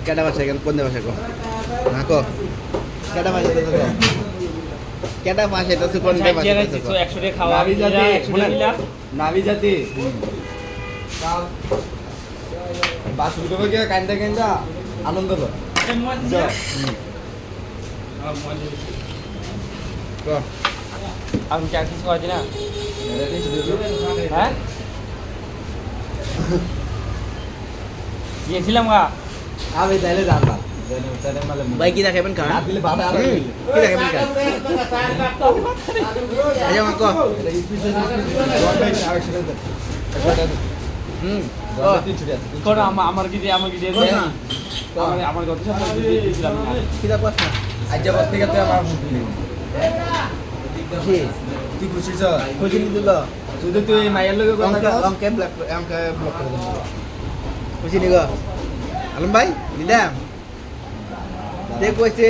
কেডা ভাষা কেন কোন ভাষা কো না কো কেডা ভাষা তো কো কেডা ভাষা তো কোন ভাষা 100 টাকা খাওয়া নাভি জাতি 100 টাকা দিলা নাভি জাতি বাসুর কবে গিয়ে কান্দা কান্দা আনন্দ তো কো আমি কি আর কিছু খাওয়াছি না হ্যাঁ গিয়েছিলাম গা আমি তাইলে জানতাম ভাই কি দেখাবেন কার দিলে বাধা আর কি দেখাবেন কার আজ মা কো কোন আমার কি দিয়ে দিয়ে আমার কত সব দিয়েছিলাম না কি দা কস না আজ পর থেকে তুই আমার ফোন দিলি কি তুই খুশি ছ খুশি নি দিল তুই মায়ের লগে কথা কস অঙ্কে ব্লক করে দিন খুশি নি গো আলম ভাই নিদাম দেখ কইছে